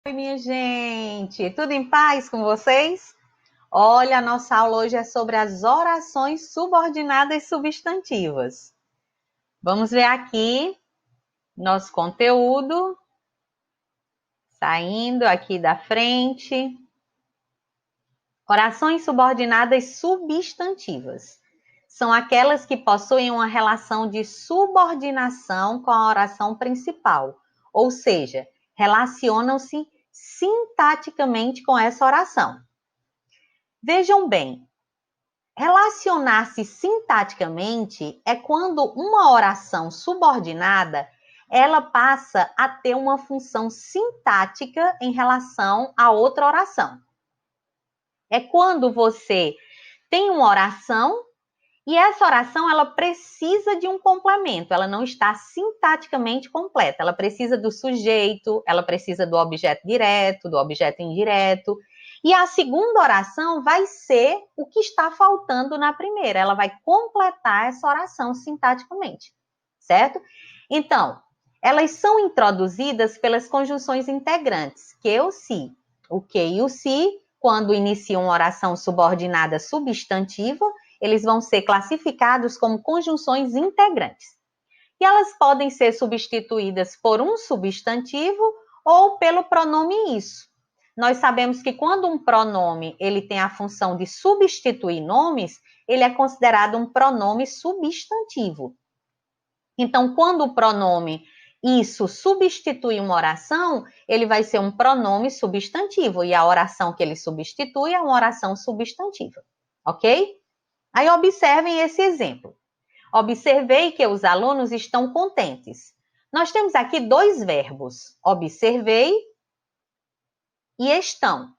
Oi, minha gente, tudo em paz com vocês? Olha, a nossa aula hoje é sobre as orações subordinadas substantivas. Vamos ver aqui nosso conteúdo, saindo aqui da frente. Orações subordinadas substantivas. São aquelas que possuem uma relação de subordinação com a oração principal, ou seja, relacionam-se sintaticamente com essa oração. Vejam bem, relacionar-se sintaticamente é quando uma oração subordinada ela passa a ter uma função sintática em relação a outra oração. É quando você tem uma oração e essa oração ela precisa de um complemento, ela não está sintaticamente completa, ela precisa do sujeito, ela precisa do objeto direto, do objeto indireto. E a segunda oração vai ser o que está faltando na primeira, ela vai completar essa oração sintaticamente, certo? Então, elas são introduzidas pelas conjunções integrantes, que ou se. O que e o se, quando iniciam uma oração subordinada substantiva, eles vão ser classificados como conjunções integrantes. E elas podem ser substituídas por um substantivo ou pelo pronome isso. Nós sabemos que quando um pronome ele tem a função de substituir nomes, ele é considerado um pronome substantivo. Então, quando o pronome isso substitui uma oração, ele vai ser um pronome substantivo, e a oração que ele substitui é uma oração substantiva, ok? Aí observem esse exemplo. Observei que os alunos estão contentes. Nós temos aqui dois verbos, observei e estão.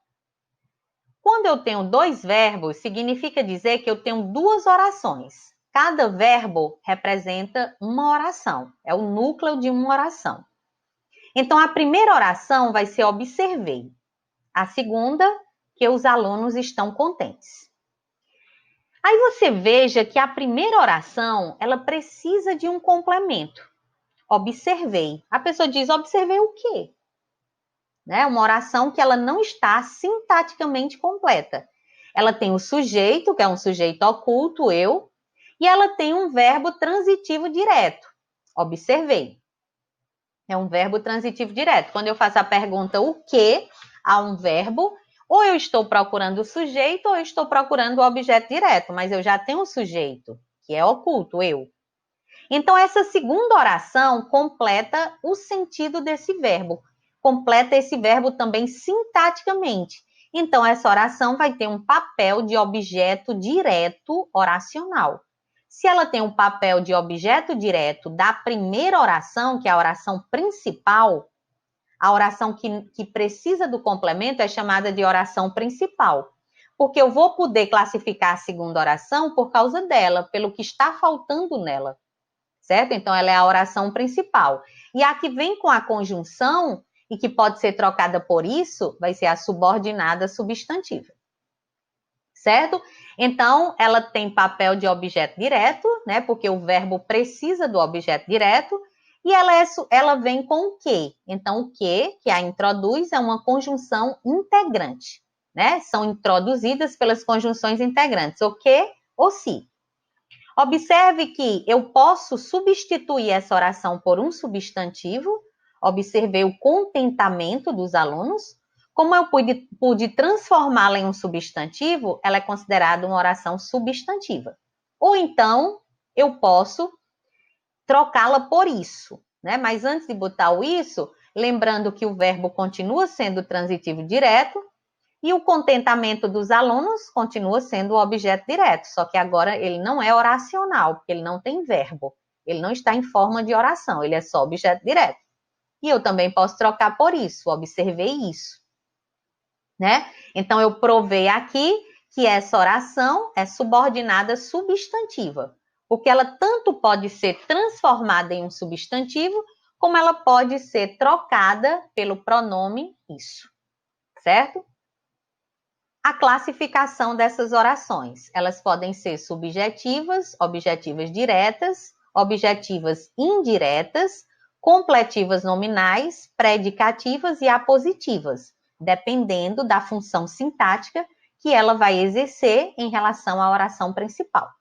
Quando eu tenho dois verbos, significa dizer que eu tenho duas orações. Cada verbo representa uma oração, é o núcleo de uma oração. Então, a primeira oração vai ser observei. A segunda, que os alunos estão contentes. Aí você veja que a primeira oração, ela precisa de um complemento. Observei. A pessoa diz, observei o quê? Né? Uma oração que ela não está sintaticamente completa. Ela tem o sujeito, que é um sujeito oculto, eu, e ela tem um verbo transitivo direto. Observei. É um verbo transitivo direto. Quando eu faço a pergunta o que a um verbo, ou eu estou procurando o sujeito, ou eu estou procurando o objeto direto, mas eu já tenho o sujeito, que é oculto, eu. Então, essa segunda oração completa o sentido desse verbo, completa esse verbo também sintaticamente. Então, essa oração vai ter um papel de objeto direto oracional. Se ela tem um papel de objeto direto da primeira oração, que é a oração principal, a oração que precisa do complemento é chamada de oração principal, porque eu vou poder classificar a segunda oração por causa dela, pelo que está faltando nela, certo? Então, ela é a oração principal. E a que vem com a conjunção, e que pode ser trocada por isso, vai ser a subordinada substantiva, certo? Então, ela tem papel de objeto direto, né? Porque o verbo precisa do objeto direto, e ela vem com o que. Então, o que a introduz é uma conjunção integrante, né? São introduzidas pelas conjunções integrantes, o que ou se. Observe que eu posso substituir essa oração por um substantivo. Observei o contentamento dos alunos. Como eu pude transformá-la em um substantivo, ela é considerada uma oração substantiva. Ou então, eu posso trocá-la por isso, né? Mas antes de botar o isso, lembrando que o verbo continua sendo transitivo direto e o contentamento dos alunos continua sendo o objeto direto, só que agora ele não é oracional, porque ele não tem verbo, ele não está em forma de oração, ele é só objeto direto. E eu também posso trocar por isso, observei isso, né? Então, eu provei aqui que essa oração é subordinada substantiva, porque ela tanto pode ser transformada em um substantivo, como ela pode ser trocada pelo pronome isso, certo? A classificação dessas orações, elas podem ser subjetivas, objetivas diretas, objetivas indiretas, completivas nominais, predicativas e apositivas, dependendo da função sintática que ela vai exercer em relação à oração principal.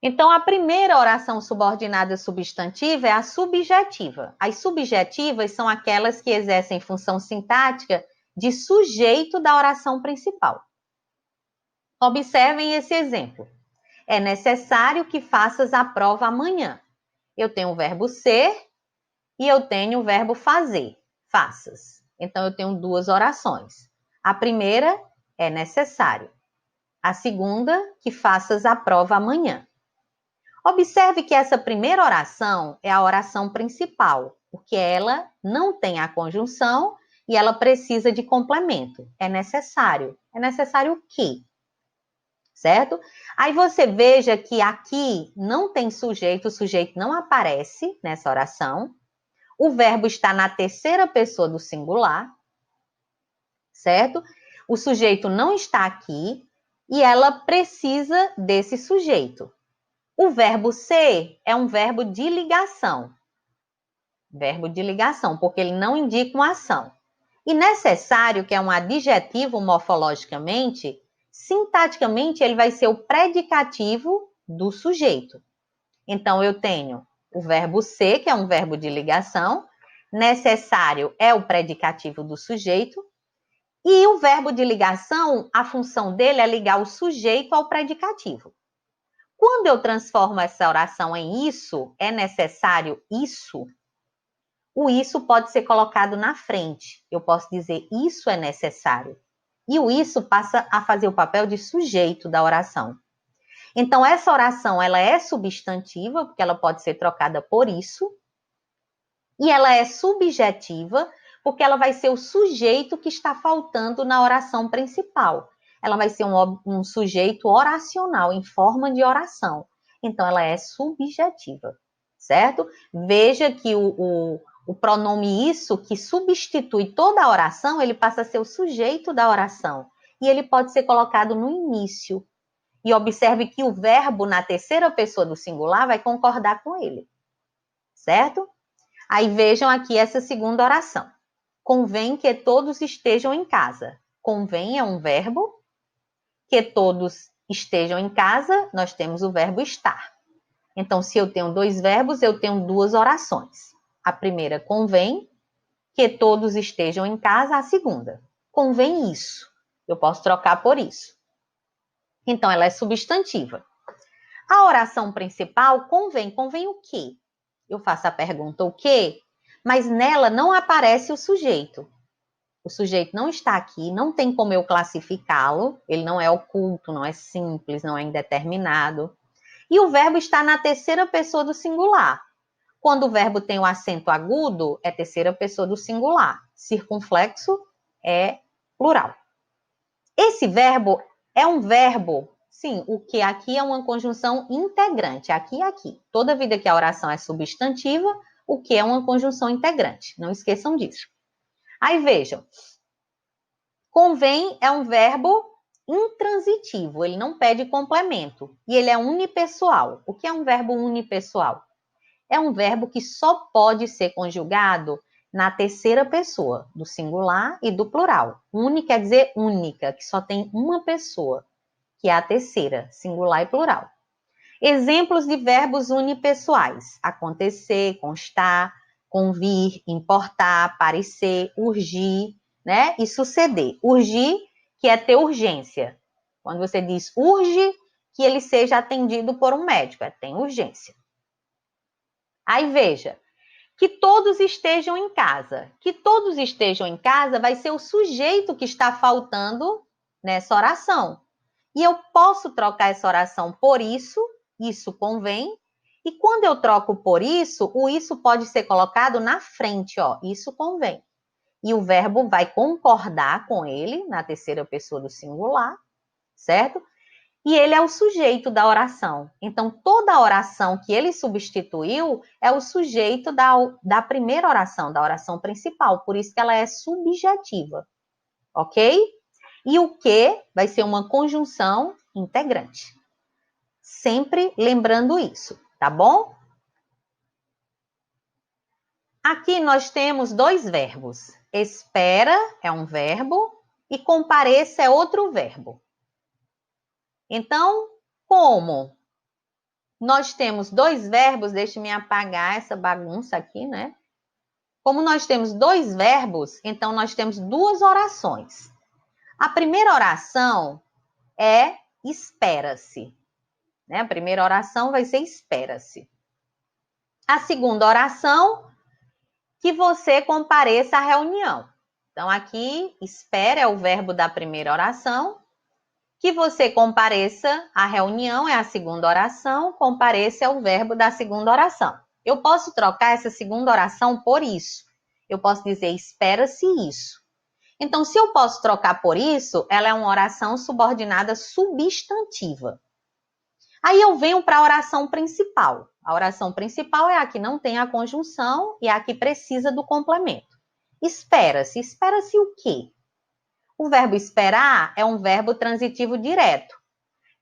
Então, a primeira oração subordinada substantiva é a subjetiva. As subjetivas são aquelas que exercem função sintática de sujeito da oração principal. Observem esse exemplo. É necessário que faças a prova amanhã. Eu tenho o verbo ser e eu tenho o verbo fazer, faças. Então, eu tenho duas orações. A primeira é necessário. A segunda, que faças a prova amanhã. Observe que essa primeira oração é a oração principal, porque ela não tem a conjunção e ela precisa de complemento. É necessário. É necessário o quê? Certo? Aí você veja que aqui não tem sujeito, o sujeito não aparece nessa oração. O verbo está na terceira pessoa do singular, certo? O sujeito não está aqui e ela precisa desse sujeito. O verbo ser é um verbo de ligação. Verbo de ligação, porque ele não indica uma ação. E necessário, que é um adjetivo morfologicamente, sintaticamente ele vai ser o predicativo do sujeito. Então, eu tenho o verbo ser, que é um verbo de ligação, necessário é o predicativo do sujeito, e o verbo de ligação, a função dele é ligar o sujeito ao predicativo. Quando eu transformo essa oração em isso, é necessário isso, o isso pode ser colocado na frente. Eu posso dizer isso é necessário. E o isso passa a fazer o papel de sujeito da oração. Então, essa oração ela é substantiva, porque ela pode ser trocada por isso. E ela é subjetiva, porque ela vai ser o sujeito que está faltando na oração principal. Ela vai ser um sujeito oracional, em forma de oração. Então, ela é subjetiva, certo? Veja que o pronome isso, que substitui toda a oração, ele passa a ser o sujeito da oração. E ele pode ser colocado no início. E observe que o verbo na terceira pessoa do singular vai concordar com ele, certo? Aí vejam aqui essa segunda oração. Convém que todos estejam em casa. Convém é um verbo. Que todos estejam em casa, nós temos o verbo estar. Então, se eu tenho dois verbos, eu tenho duas orações. A primeira, convém que todos estejam em casa. A segunda, convém isso. Eu posso trocar por isso. Então, ela é substantiva. A oração principal, convém. Convém o quê? Eu faço a pergunta o quê? Mas nela não aparece o sujeito. O sujeito não está aqui, não tem como eu classificá-lo, ele não é oculto, não é simples, não é indeterminado. E o verbo está na terceira pessoa do singular. Quando o verbo tem o acento agudo, é terceira pessoa do singular. Circunflexo é plural. Esse verbo é um verbo, sim, o que aqui é uma conjunção integrante, aqui e aqui. Toda vida que a oração é substantiva, o que é uma conjunção integrante. Não esqueçam disso. Aí vejam, convém é um verbo intransitivo, ele não pede complemento e ele é unipessoal. O que é um verbo unipessoal? É um verbo que só pode ser conjugado na terceira pessoa, do singular e do plural. Uni quer dizer única, que só tem uma pessoa, que é a terceira, singular e plural. Exemplos de verbos unipessoais: acontecer, constar, convir, importar, parecer, urgir, né? E suceder. Urgir, que é ter urgência. Quando você diz urge, que ele seja atendido por um médico, tem urgência. Aí veja, que todos estejam em casa. Que todos estejam em casa vai ser o sujeito que está faltando nessa oração. E eu posso trocar essa oração por isso convém. E quando eu troco por isso, o isso pode ser colocado na frente, ó, isso convém. E o verbo vai concordar com ele, na terceira pessoa do singular, certo? E ele é o sujeito da oração. Então, toda a oração que ele substituiu é o sujeito da primeira oração, da oração principal. Por isso que ela é subjetiva, ok? E o que vai ser uma conjunção integrante. Sempre lembrando isso, tá bom? Aqui nós temos dois verbos. Espera é um verbo e compareça é outro verbo. Então, como nós temos dois verbos, deixe-me apagar essa bagunça aqui, né? Como nós temos dois verbos, então nós temos duas orações. A primeira oração é espera-se. Né? A primeira oração vai ser espera-se. A segunda oração, que você compareça à reunião. Então, aqui, espera é o verbo da primeira oração. Que você compareça à reunião é a segunda oração. Compareça é o verbo da segunda oração. Eu posso trocar essa segunda oração por isso. Eu posso dizer, espera-se isso. Então, se eu posso trocar por isso, ela é uma oração subordinada substantiva. Aí eu venho para a oração principal. A oração principal é a que não tem a conjunção e a que precisa do complemento. Espera-se. Espera-se o quê? O verbo esperar é um verbo transitivo direto.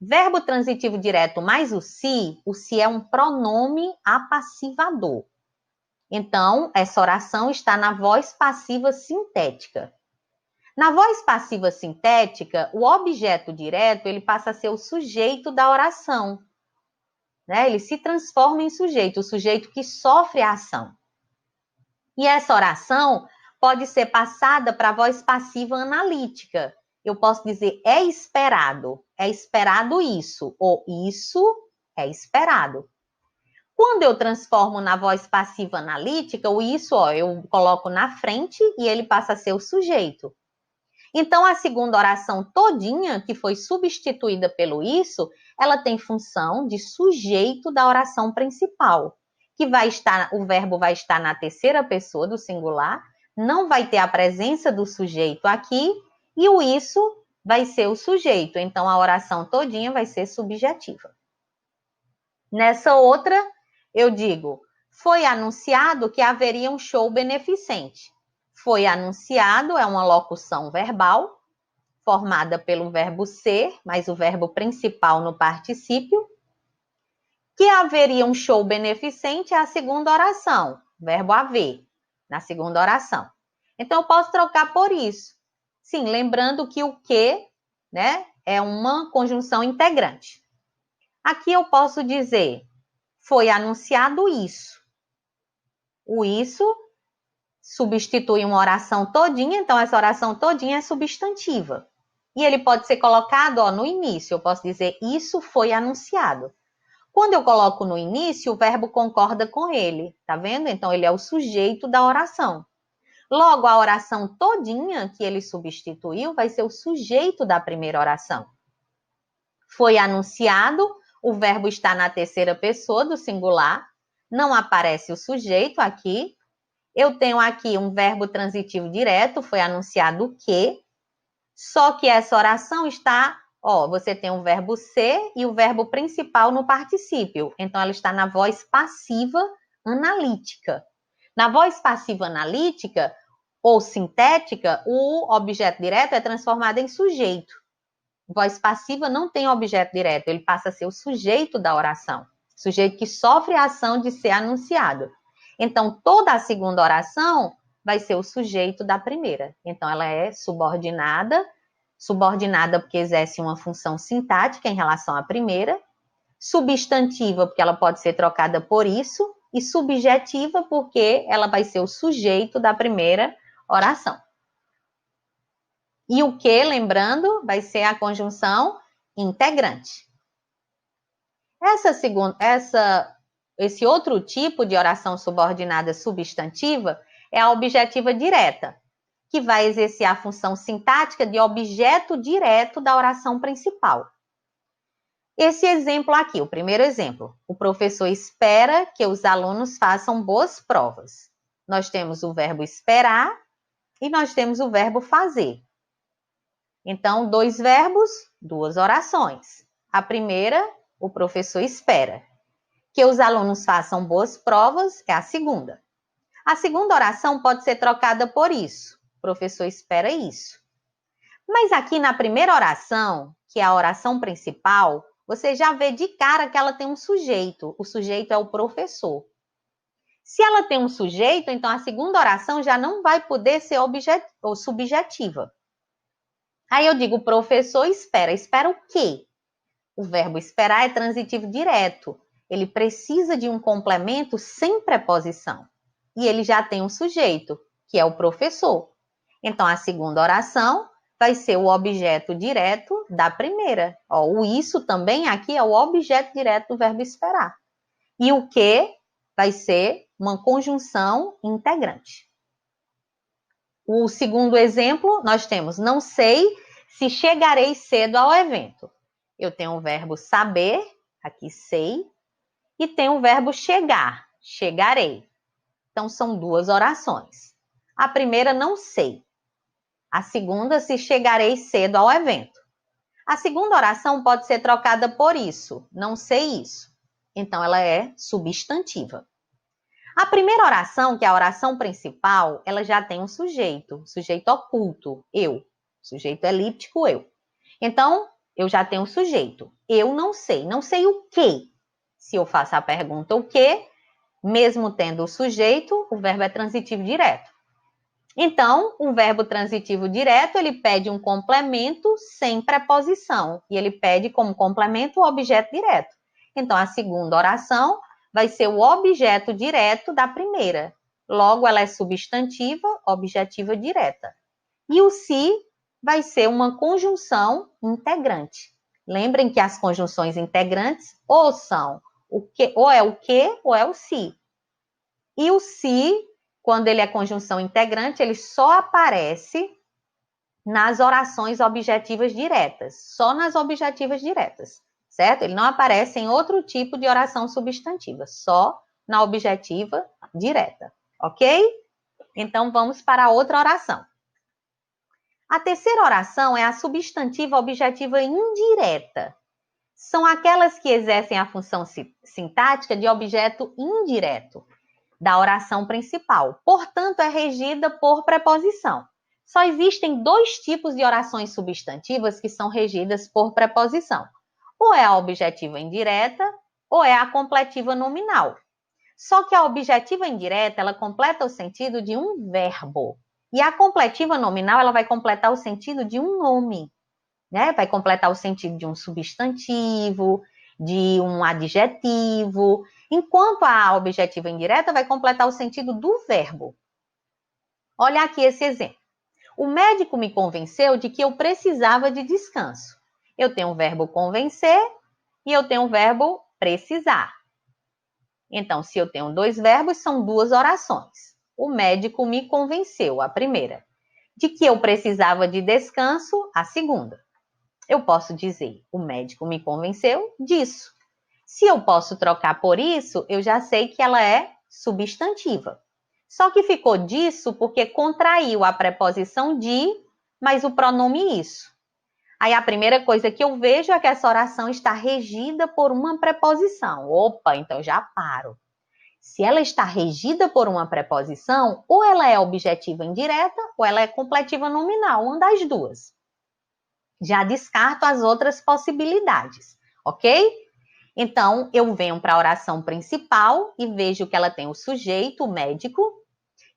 Verbo transitivo direto mais o se é um pronome apassivador. Então, essa oração está na voz passiva sintética. Na voz passiva sintética, o objeto direto ele passa a ser o sujeito da oração. Né? Ele se transforma em sujeito, o sujeito que sofre a ação. E essa oração pode ser passada para a voz passiva analítica. Eu posso dizer é esperado isso, ou isso é esperado. Quando eu transformo na voz passiva analítica, o isso eu coloco na frente e ele passa a ser o sujeito. Então, a segunda oração todinha, que foi substituída pelo isso, ela tem função de sujeito da oração principal, que o verbo vai estar na terceira pessoa do singular, não vai ter a presença do sujeito aqui, e o isso vai ser o sujeito. Então, a oração todinha vai ser subjetiva. Nessa outra, eu digo, foi anunciado que haveria um show beneficente. Foi anunciado é uma locução verbal, formada pelo verbo ser, mais o verbo principal no particípio. Que haveria um show beneficente é a segunda oração, verbo haver, na segunda oração. Então, eu posso trocar por isso. Sim, lembrando que o que, né, é uma conjunção integrante. Aqui eu posso dizer, foi anunciado isso. O isso substitui uma oração todinha, então essa oração todinha é substantiva. E ele pode ser colocado no início, eu posso dizer, isso foi anunciado. Quando eu coloco no início, o verbo concorda com ele, tá vendo? Então, ele é o sujeito da oração. Logo, a oração todinha que ele substituiu vai ser o sujeito da primeira oração. Foi anunciado, o verbo está na terceira pessoa do singular, não aparece o sujeito aqui. Eu tenho aqui um verbo transitivo direto, foi anunciado o que, só que essa oração está, você tem o verbo ser e o verbo principal no particípio. Então, ela está na voz passiva analítica. Na voz passiva analítica ou sintética, o objeto direto é transformado em sujeito. Voz passiva não tem objeto direto, ele passa a ser o sujeito da oração. Sujeito que sofre a ação de ser anunciado. Então, toda a segunda oração vai ser o sujeito da primeira. Então, ela é subordinada porque exerce uma função sintática em relação à primeira, substantiva, porque ela pode ser trocada por isso, e subjetiva, porque ela vai ser o sujeito da primeira oração. E o que, lembrando, vai ser a conjunção integrante. Esse outro tipo de oração subordinada substantiva é a objetiva direta, que vai exercer a função sintática de objeto direto da oração principal. Esse exemplo aqui, o primeiro exemplo, o professor espera que os alunos façam boas provas. Nós temos o verbo esperar e nós temos o verbo fazer. Então, dois verbos, duas orações. A primeira, o professor espera. Que os alunos façam boas provas é a segunda. A segunda oração pode ser trocada por isso. O professor espera isso. Mas aqui na primeira oração, que é a oração principal, você já vê de cara que ela tem um sujeito. O sujeito é o professor. Se ela tem um sujeito, então a segunda oração já não vai poder ser ou subjetiva. Aí eu digo, o professor espera. Espera o quê? O verbo esperar é transitivo direto. Ele precisa de um complemento sem preposição. E ele já tem um sujeito, que é o professor. Então, a segunda oração vai ser o objeto direto da primeira. Ó, o isso também aqui é o objeto direto do verbo esperar. E o que vai ser uma conjunção integrante. O segundo exemplo, nós temos não sei se chegarei cedo ao evento. Eu tenho o verbo saber, aqui sei, e tenho o verbo chegar, chegarei. Então, são duas orações. A primeira, não sei. A segunda, se chegarei cedo ao evento. A segunda oração pode ser trocada por isso, não sei isso. Então, ela é substantiva. A primeira oração, que é a oração principal, ela já tem um sujeito oculto, eu. Sujeito elíptico, eu. Então, eu já tenho um sujeito. Eu não sei o quê. Se eu faço a pergunta o quê, mesmo tendo o sujeito, o verbo é transitivo direto. Então, o verbo transitivo direto, ele pede um complemento sem preposição. E ele pede como complemento o objeto direto. Então, a segunda oração vai ser o objeto direto da primeira. Logo, ela é substantiva, objetiva direta. E o se vai ser uma conjunção integrante. Lembrem que as conjunções integrantes ou são ou é o que ou é o se. E o se, quando ele é conjunção integrante, ele só aparece nas orações objetivas diretas, só nas objetivas diretas, certo? Ele não aparece em outro tipo de oração substantiva, só na objetiva direta, ok? Então, vamos para a outra oração. A terceira oração é a substantiva objetiva indireta. São aquelas que exercem a função sintática de objeto indireto da oração principal. Portanto, é regida por preposição. Só existem dois tipos de orações substantivas que são regidas por preposição. Ou é a objetiva indireta, ou é a completiva nominal. Só que a objetiva indireta, ela completa o sentido de um verbo. E a completiva nominal, ela vai completar o sentido de um nome, né? Vai completar o sentido de um substantivo, de um adjetivo, enquanto a objetiva indireta vai completar o sentido do verbo. Olha aqui esse exemplo. O médico me convenceu de que eu precisava de descanso. Eu tenho o verbo convencer e eu tenho o verbo precisar. Então, se eu tenho dois verbos, são duas orações. O médico me convenceu, a primeira. De que eu precisava de descanso, a segunda. Eu posso dizer, o médico me convenceu disso. Se eu posso trocar por isso, eu já sei que ela é substantiva. Só que ficou disso porque contraiu a preposição de, mas o pronome isso. Aí a primeira coisa que eu vejo é que essa oração está regida por uma preposição. Opa, então eu já paro. Se ela está regida por uma preposição, ou ela é objetiva indireta, ou ela é completiva nominal, uma das duas. Já descarto as outras possibilidades, ok? Então, eu venho para a oração principal e vejo que ela tem o sujeito, o médico,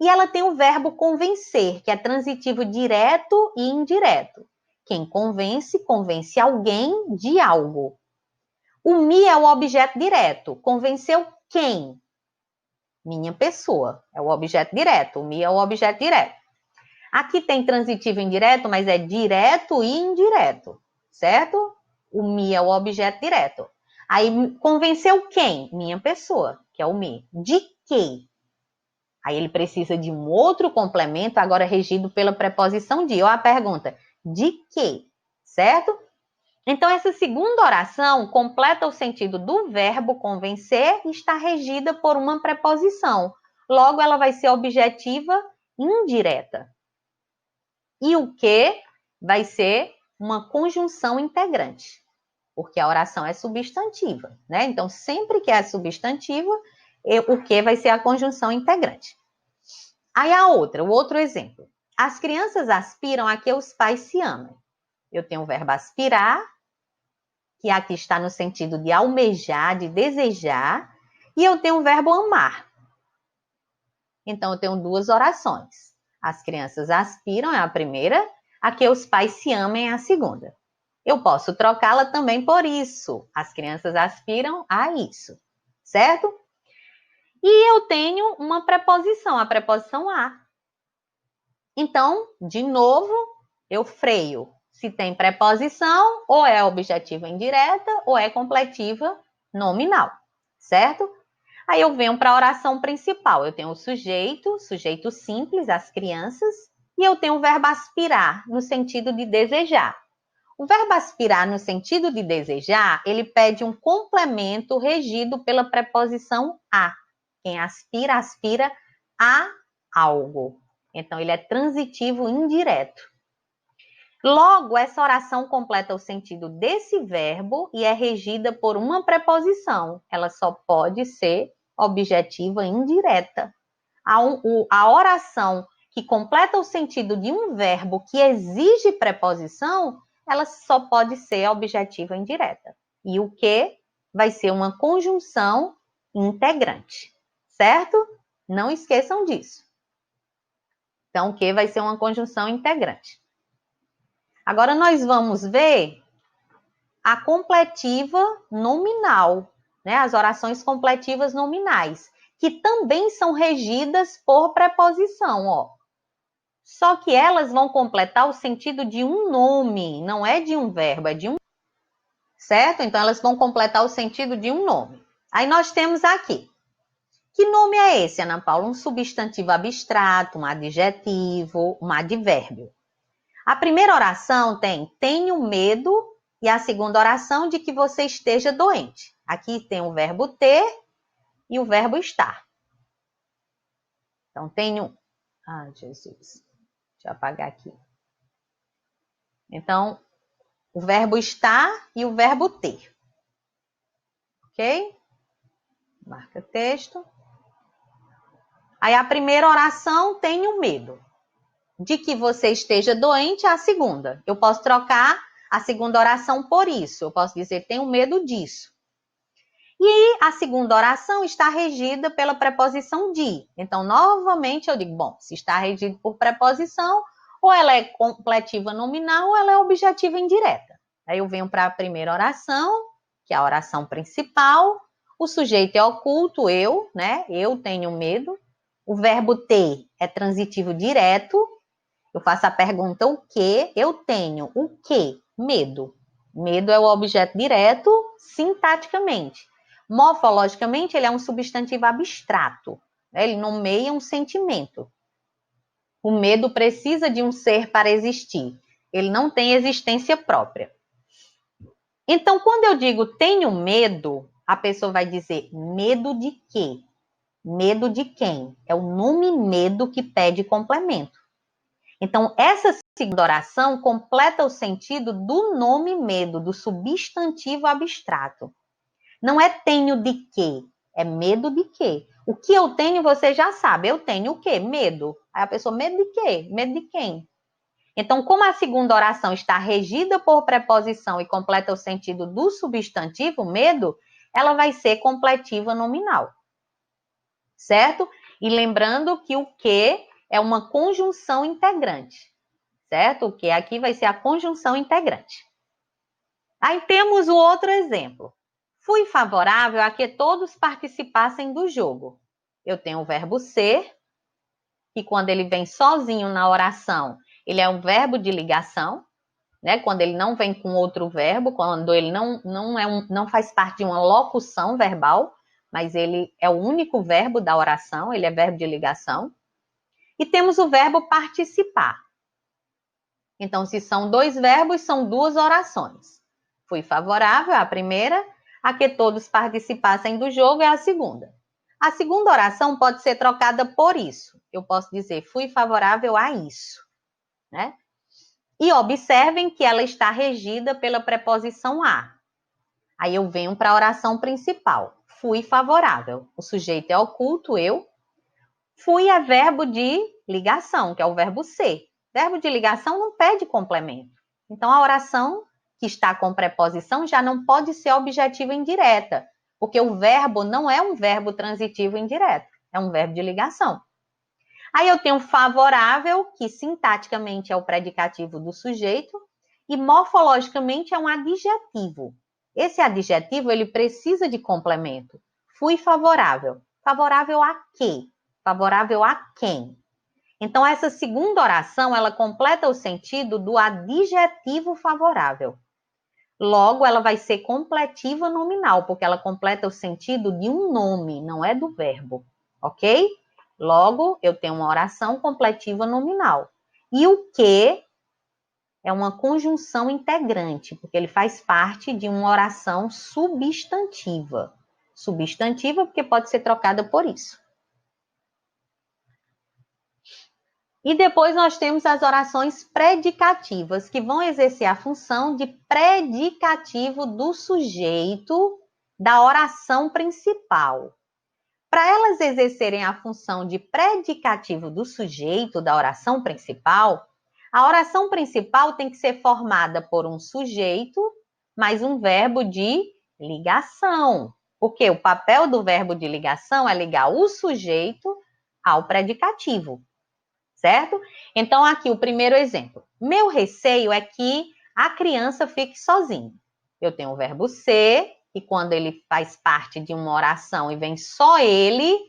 e ela tem o verbo convencer, que é transitivo direto e indireto. Quem convence, convence alguém de algo. O me é o objeto direto. Convenceu quem? Minha pessoa. É o objeto direto. O me é o objeto direto. Aqui tem transitivo indireto, mas é direto e indireto, certo? O me é o objeto direto. Aí, convenceu quem? Minha pessoa, que é o me. De quê? Aí ele precisa de um outro complemento, agora regido pela preposição de. Ou a pergunta, de quê? Certo? Então, essa segunda oração completa o sentido do verbo convencer e está regida por uma preposição. Logo, ela vai ser objetiva indireta. E o que vai ser uma conjunção integrante, porque a oração é substantiva, né? Então, sempre que é substantiva, o que vai ser a conjunção integrante. Aí o outro exemplo. As crianças aspiram a que os pais se amem. Eu tenho o verbo aspirar, que aqui está no sentido de almejar, de desejar, e eu tenho o verbo amar. Então, eu tenho duas orações. As crianças aspiram é a primeira, a que os pais se amem é a segunda. Eu posso trocá-la também por isso. As crianças aspiram a isso, certo? E eu tenho uma preposição, a preposição a. Então, de novo, eu freio. Se tem preposição, ou é objetiva indireta, ou é completiva nominal, certo? Aí eu venho para a oração principal. Eu tenho o sujeito simples, as crianças, e eu tenho o verbo aspirar, no sentido de desejar. O verbo aspirar, no sentido de desejar, ele pede um complemento regido pela preposição a. Quem aspira, aspira a algo. Então, ele é transitivo indireto. Logo, essa oração completa o sentido desse verbo e é regida por uma preposição. Ela só pode ser objetiva indireta. A oração que completa o sentido de um verbo que exige preposição, ela só pode ser objetiva indireta. E o que vai ser uma conjunção integrante, certo? Não esqueçam disso. Então, o que vai ser uma conjunção integrante. Agora, nós vamos ver a completiva nominal, né? As orações completivas nominais, que também são regidas por preposição, ó. Só que elas vão completar o sentido de um nome, não é de um verbo, é de um, certo? Então, elas vão completar o sentido de um nome. Aí nós temos aqui. Que nome é esse, Ana Paula? Um substantivo abstrato, um adjetivo, um advérbio. A primeira oração tem tenho medo e a segunda oração de que você esteja doente. Aqui tem o verbo ter e o verbo estar. Então, tenho... Ah, Jesus. Deixa eu apagar aqui. Então, o verbo estar e o verbo ter. Ok? Marca texto. Aí, a primeira oração, tenho medo. De que você esteja doente, a segunda. Eu posso trocar a segunda oração por isso. Eu posso dizer, tenho medo disso. E a segunda oração está regida pela preposição de. Então, novamente, eu digo, bom, se está regido por preposição, ou ela é completiva nominal, ou ela é objetiva indireta. Aí eu venho para a primeira oração, que é a oração principal. O sujeito é oculto, eu, né? Eu tenho medo. O verbo ter é transitivo direto. Eu faço a pergunta o que? Eu tenho o que? Medo. Medo é o objeto direto, sintaticamente. Morfologicamente, ele é um substantivo abstrato. Ele nomeia um sentimento. O medo precisa de um ser para existir. Ele não tem existência própria. Então, quando eu digo tenho medo, a pessoa vai dizer medo de quê? Medo de quem? É o nome medo que pede complemento. Então, essa segunda oração completa o sentido do nome medo, do substantivo abstrato. Não é tenho de quê, é medo de quê. O que eu tenho, você já sabe. Eu tenho o quê? Medo. Aí a pessoa, medo de quê? Medo de quem? Então, como a segunda oração está regida por preposição e completa o sentido do substantivo, medo, ela vai ser completiva nominal. Certo? E lembrando que o que é uma conjunção integrante. Certo? O que aqui vai ser a conjunção integrante. Aí temos o outro exemplo. Fui favorável a que todos participassem do jogo. Eu tenho o verbo ser, que quando ele vem sozinho na oração, ele é um verbo de ligação, né? Quando ele não vem com outro verbo, quando ele não faz parte de uma locução verbal, mas ele é o único verbo da oração, ele é verbo de ligação. E temos o verbo participar. Então, se são dois verbos, são duas orações. Fui favorável, a primeira, a que todos participassem do jogo, é a segunda. A segunda oração pode ser trocada por isso. Eu posso dizer, fui favorável a isso, né? E observem que ela está regida pela preposição a. Aí eu venho para a oração principal. Fui favorável. O sujeito é oculto, eu. Fui é verbo de ligação, que é o verbo ser. Verbo de ligação não pede complemento. Então, a oração que está com preposição já não pode ser objetiva indireta, porque o verbo não é um verbo transitivo indireto, é um verbo de ligação. Aí eu tenho favorável, que sintaticamente é o predicativo do sujeito, e morfologicamente é um adjetivo. Esse adjetivo, ele precisa de complemento. Fui favorável. Favorável a quê? Favorável a quem? Então, essa segunda oração, ela completa o sentido do adjetivo favorável. Logo, ela vai ser completiva nominal, porque ela completa o sentido de um nome, não é do verbo, ok? Logo, eu tenho uma oração completiva nominal. E o que é uma conjunção integrante, porque ele faz parte de uma oração substantiva. Substantiva porque pode ser trocada por isso. E depois nós temos as orações predicativas, que vão exercer a função de predicativo do sujeito da oração principal. Para elas exercerem a função de predicativo do sujeito da oração principal, a oração principal tem que ser formada por um sujeito mais um verbo de ligação. Porque o papel do verbo de ligação é ligar o sujeito ao predicativo, certo? Então, aqui o primeiro exemplo. Meu receio é que a criança fique sozinha. Eu tenho o verbo ser, e quando ele faz parte de uma oração e vem só ele,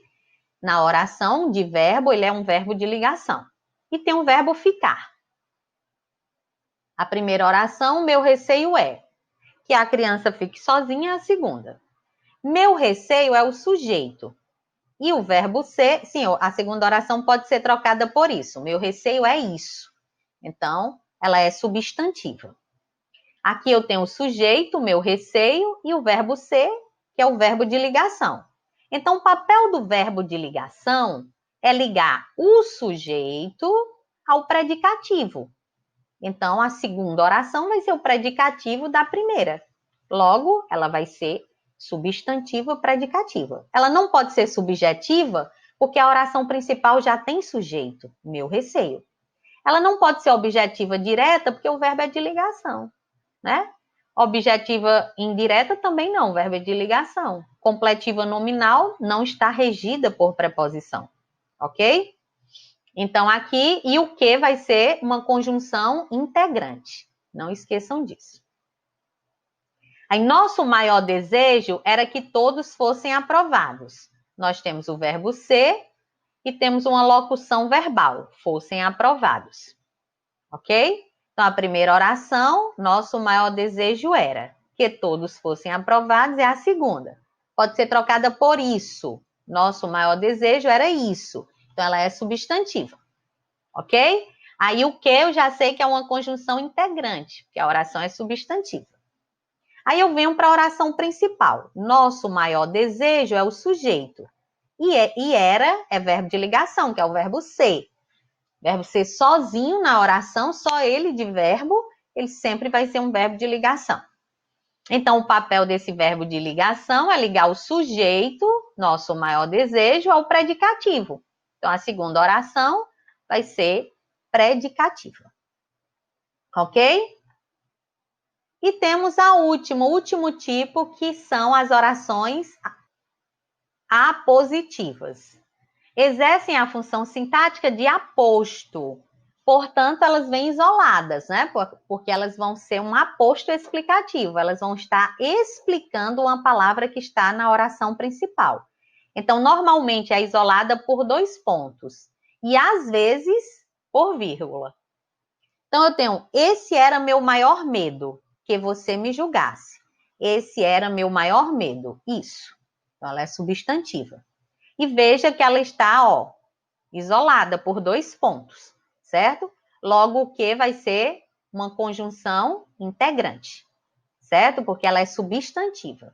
na oração de verbo, ele é um verbo de ligação. E tem um verbo ficar. A primeira oração, meu receio é que a criança fique sozinha, a segunda. Meu receio é o sujeito. E o verbo ser, sim, a segunda oração pode ser trocada por isso. Meu receio é isso. Então, ela é substantiva. Aqui eu tenho o sujeito, meu receio, e o verbo ser, que é o verbo de ligação. Então, o papel do verbo de ligação é ligar o sujeito ao predicativo. Então, a segunda oração vai ser o predicativo da primeira. Logo, ela vai ser substantiva predicativa. Ela não pode ser subjetiva, porque a oração principal já tem sujeito, meu receio. Ela não pode ser objetiva direta, porque o verbo é de ligação, né? Objetiva indireta também não, o verbo é de ligação. Completiva nominal não está regida por preposição, ok? Então, aqui, e o que vai ser uma conjunção integrante. Não esqueçam disso. Aí, nosso maior desejo era que todos fossem aprovados. Nós temos o verbo ser e temos uma locução verbal, fossem aprovados. Ok? Então, a primeira oração, nosso maior desejo era que todos fossem aprovados, é a segunda. Pode ser trocada por isso. Nosso maior desejo era isso. Então, ela é substantiva. Ok? Aí, o que eu já sei que é uma conjunção integrante, porque a oração é substantiva. Aí, eu venho para a oração principal. Nosso maior desejo é o sujeito. E era é verbo de ligação, que é o verbo ser. Verbo ser sozinho na oração, só ele de verbo, ele sempre vai ser um verbo de ligação. Então, o papel desse verbo de ligação é ligar o sujeito, nosso maior desejo, ao predicativo. Então, a segunda oração vai ser predicativa. Ok? E temos o último tipo, que são as orações apositivas. Exercem a função sintática de aposto. Portanto, elas vêm isoladas, né? Porque elas vão ser um aposto explicativo. Elas vão estar explicando uma palavra que está na oração principal. Então, normalmente é isolada por 2 pontos. E, às vezes, por vírgula. Então, eu tenho, esse era meu maior medo, que você me julgasse. Esse era meu maior medo. Isso. Então, ela é substantiva. E veja que ela está, isolada por 2 pontos, certo? Logo, o que vai ser uma conjunção integrante, certo? Porque ela é substantiva.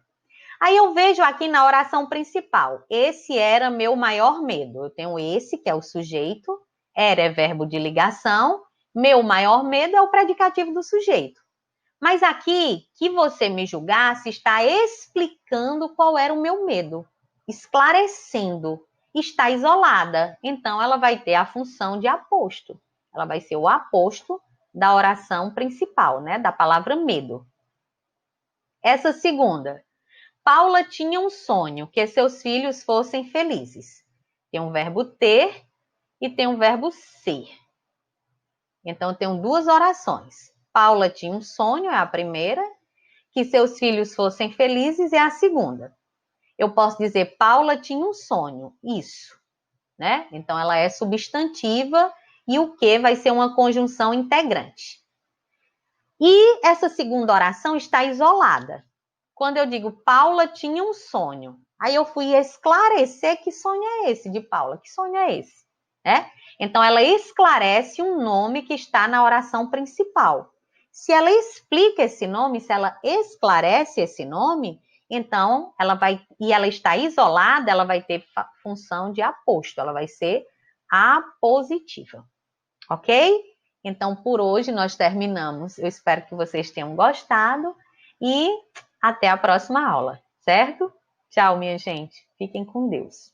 Aí eu vejo aqui na oração principal, esse era meu maior medo. Eu tenho esse, que é o sujeito, era é verbo de ligação, meu maior medo é o predicativo do sujeito. Mas aqui, que você me julgasse, está explicando qual era o meu medo, esclarecendo. Está isolada, então ela vai ter a função de aposto. Ela vai ser o aposto da oração principal, né? Da palavra medo. Essa segunda. Paula tinha um sonho, que seus filhos fossem felizes. Tem um verbo ter e tem o verbo ser. Então, eu tenho duas orações. Paula tinha um sonho, é a primeira. Que seus filhos fossem felizes, é a segunda. Eu posso dizer, Paula tinha um sonho, isso, né? Então, ela é substantiva e o que vai ser uma conjunção integrante. E essa segunda oração está isolada. Quando eu digo, Paula tinha um sonho, aí eu fui esclarecer que sonho é esse de Paula, que sonho é esse, né? Então, ela esclarece um nome que está na oração principal. Se ela explica esse nome, se ela esclarece esse nome, então ela vai, e ela está isolada, ela vai ter função de aposto, ela vai ser apositiva, ok? Então, por hoje nós terminamos. Eu espero que vocês tenham gostado e até a próxima aula, certo? Tchau, minha gente. Fiquem com Deus.